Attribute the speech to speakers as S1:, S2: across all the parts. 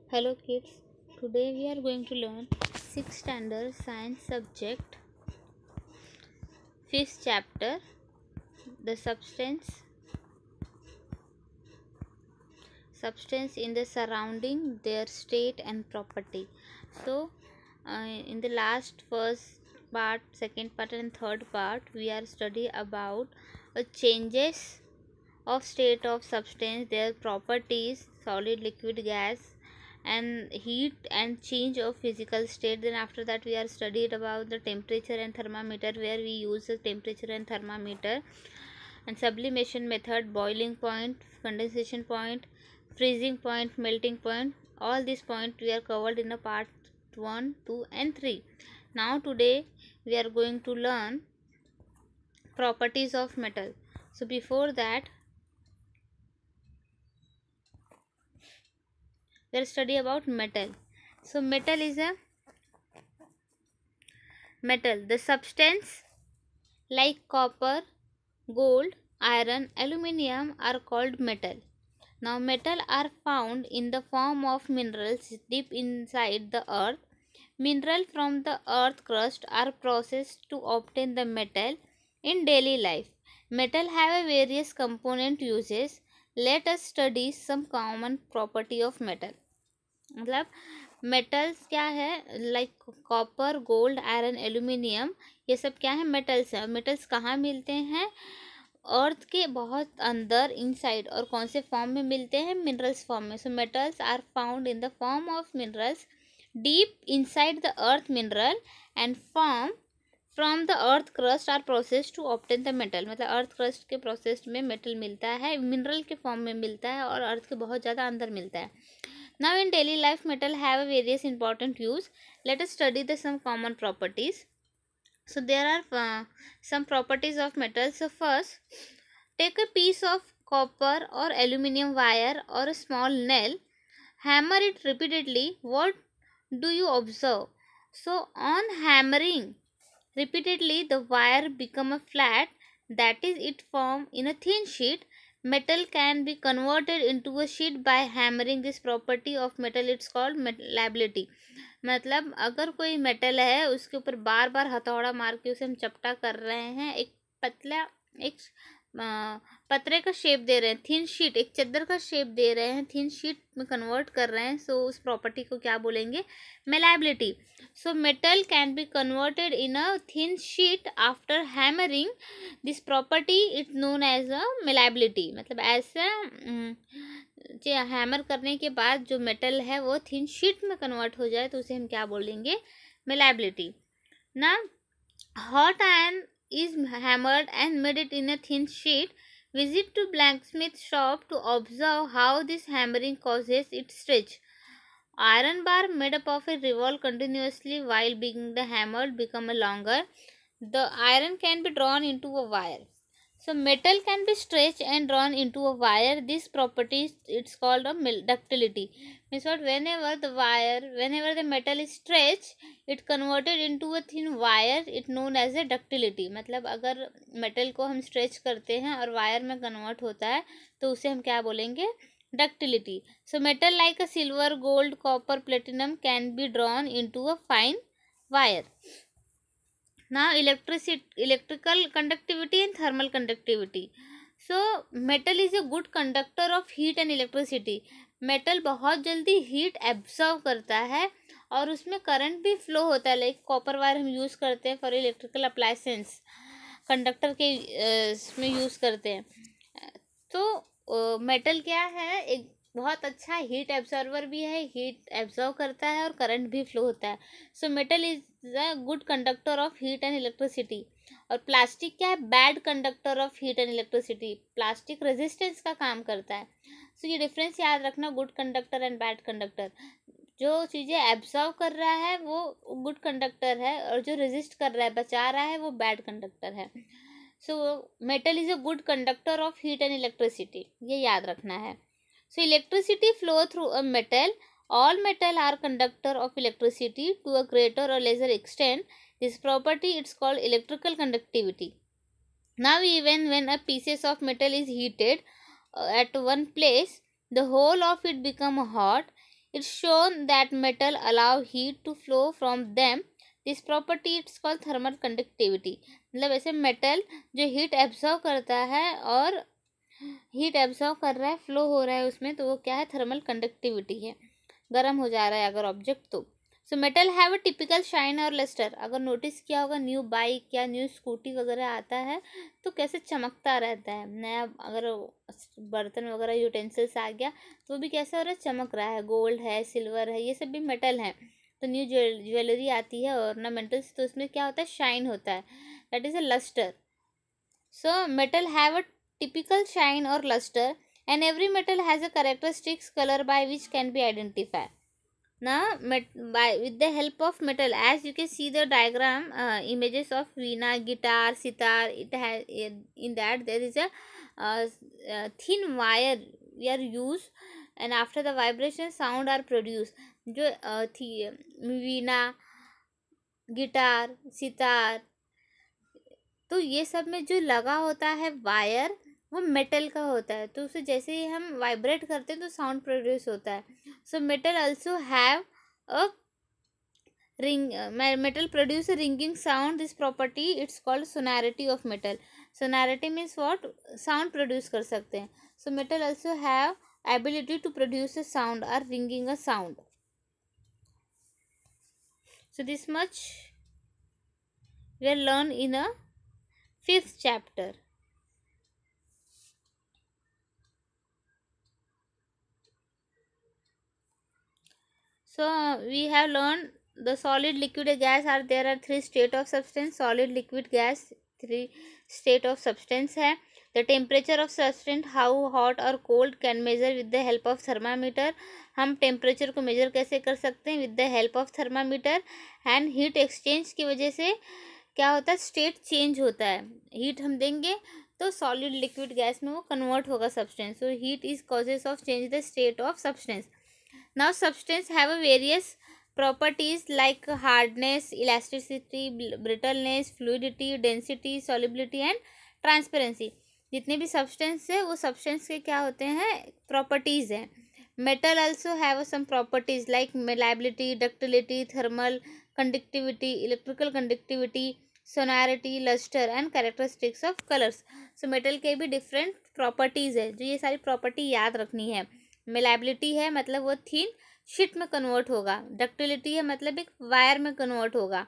S1: Hello kids, today we are going to learn 6th standard science subject, 5th chapter, the substance in the surrounding, their state and property. So in the last first part, second part and third part we are study about changes of state of substance, their properties, solid, liquid, gas, and heat and change of physical state. Then after that we are studied about the temperature and thermometer, where we use the temperature and thermometer, and sublimation method, boiling point, condensation point, freezing point, melting point. All these points we are covered in a part 1, 2 and 3. Now today we are going to learn properties of metal. So before that we are study about metal. So metal is a metal, the substance like copper, gold, iron, aluminium are called metal. Now metal are found in the form of minerals deep inside the earth. Mineral from the earth crust are processed to obtain the metal in daily life. Metal have a various component uses. Let us study some common property of metal. मतलब metals क्या है, like copper, gold, iron, aluminium, ये सब क्या है, metals है। Metals कहाँ मिलते हैं? अर्थ के बहुत अंदर, इनसाइड। और कौन से फॉर्म में मिलते हैं? मिनरल्स फॉर्म में। So metals are found in the form of minerals deep inside the earth mineral and form from the earth crust are process to obtain the metal. मतलब अर्थ क्रस्ट के process में metal मिलता है, mineral के form में मिलता है और अर्थ के बहुत ज़्यादा अंदर मिलता है। Now in daily life metal have a various important use. Let us study the some common properties. So there are some properties of metal. So first, take a piece of copper or aluminium wire or a small nail, hammer it repeatedly. What do you observe? So on hammering repeatedly, the wire become a flat, that is, it form in a thin sheet. Metal can be converted into a sheet by hammering. This property of metal it's called malleability. मतलब अगर कोई metal है, उसके ऊपर बार बार हथौड़ा मार के उसे हम चपटा कर रहे हैं, एक पतला एक पतरे का शेप दे रहे हैं, थिन शीट, एक चद्दर का शेप दे रहे हैं, थिन शीट में कन्वर्ट कर रहे हैं, सो उस प्रॉपर्टी को क्या बोलेंगे? malleability. So metal can be converted in a thin sheet after hammering. This property is known as a malleability. मतलब ऐसा हैमर करने के बाद जो मेटल है वो थिन शीट में कन्वर्ट हो जाए तो उसे हम क्या बोलेंगे? malleability. ना hot iron is hammered and made it in a thin sheet. Visit to blacksmith shop to observe how this hammering causes it stretch. Iron bar made up of a revolve continuously while being the hammered become a longer. The iron can be drawn into a wire. So metal can be stretched and drawn into a wire. This property it's called a ductility. Means what? Whenever the metal is stretched, it converted into a thin wire. It known as a ductility. मतलब अगर metal को हम stretch करते हैं और wire में convert होता है तो उसे हम क्या बोलेंगे? Ductility. So metal like a silver, gold, copper, platinum can be drawn into a fine wire. Now electrical conductivity and thermal conductivity. So metal is a good conductor of heat and electricity. Metal बहुत जल्दी heat absorb करता है और उसमें current भी flow होता है। Like copper wire हम यूज़ करते हैं फॉर इलेक्ट्रिकल अप्लायंसेस, कंडक्टर के इसमें यूज़ करते हैं। तो मेटल क्या है? एक बहुत अच्छा हीट एब्जॉर्वर भी है, हीट एब्जॉर्व करता है और करंट भी फ्लो होता है। So metal is a good conductor of heat and electricity. और प्लास्टिक क्या है? Bad conductor of heat and electricity. Plastic resistance का काम करता है। सो ये डिफरेंस याद रखना, good conductor and bad conductor. जो चीज़ें एब्जॉर्व कर रहा है वो गुड कंडक्टर है और जो रेजिस्ट कर रहा है, बचा रहा है, वो बैड कंडक्टर है। So metal is a good conductor of heat and electricity, ये याद रखना है। So electricity flow through a metal. All metal are conductor of electricity to a greater or lesser extent. This property it's called electrical conductivity. Now even when a pieces of metal is heated at one place, the whole of it become hot. It's shown that metal allow heat to flow from them. This property it's called thermal conductivity. मतलब ऐसे metal जो heat absorb करता है और heat absorb कर रहा है, flow हो रहा है उसमें, तो वो क्या है, थर्मल कंडक्टिविटी है, गर्म हो जा रहा है अगर ऑब्जेक्ट तो। सो metal have a typical shine और लस्टर। अगर नोटिस किया होगा न्यू बाइक या न्यू स्कूटी वगैरह आता है तो कैसे चमकता रहता है, नया अगर बर्तन वगैरह यूटेंसिल्स आ गया तो वो भी कैसा हो रहा है, चमक रहा है, गोल्ड है, सिल्वर है, ये सब भी मेटल है। तो न्यू ज्वेलरी आती है ऑर्नामेंटल्स, तो उसमें क्या होता है, शाइन होता है, that is a lustre. So metal have a typical shine or luster, and every metal has a characteristic color by which can be identified. Now with the help of metal, as you can see the diagram, images of veena, guitar, sitar, it has in that there is a thin wire we are used, and after the vibration sound are produced. जो वीणा, guitar, sitar, तो ये सब में जो लगा होता है wire वो मेटल का होता है, तो उसे जैसे ही हम वाइब्रेट करते हैं तो साउंड प्रोड्यूस होता है। So metal also have a ring, metal produce ringing sound, this property it's called sonority of metal. Sonority means what, sound produce कर सकते हैं। So metal also have ability to produce a sound और ringing a sound. So this much we are learn in a 5th chapter. So we have learned the solid, liquid, gas are there are 3 state of substance, solid, liquid, gas, 3 state of substance है। The temperature of substance, how hot or cold can measure with the help of thermometer। हम temperature को major कैसे कर सकते हैं, with the help of thermometer. And heat exchange की वजह से क्या होता है, स्टेट चेंज होता है, हीट हम देंगे तो सॉलिड, लिक्विड, गैस में वो कन्वर्ट होगा substance. So heat is causes of change the state of substance. Now substance have a various properties like hardness, elasticity, brittleness, fluidity, density, solubility and transparency। जितने भी substance है वो substance के क्या होते हैं, प्रॉपर्टीज हैं। Metal also have some properties like malleability, ductility, thermal conductivity, electrical conductivity, sonority, luster and characteristics of colors। So metal के भी डिफरेंट प्रॉपर्टीज है, जो ये सारी प्रॉपर्टी याद रखनी है। मेलाबिलिटी है मतलब वो थिन शीट में कन्वर्ट होगा, डक्टिलिटी है मतलब एक वायर में कन्वर्ट होगा,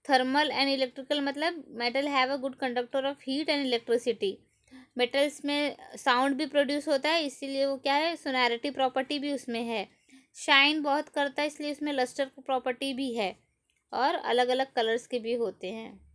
S1: थर्मल एंड इलेक्ट्रिकल मतलब metal have a good conductor of heat and electricity. Metals में साउंड भी प्रोड्यूस होता है, इसीलिए वो क्या है, सोनैरिटी प्रॉपर्टी भी उसमें है। शाइन बहुत करता है इसलिए उसमें लस्टर प्रॉपर्टी भी है, और अलग अलग कलर्स के भी होते हैं।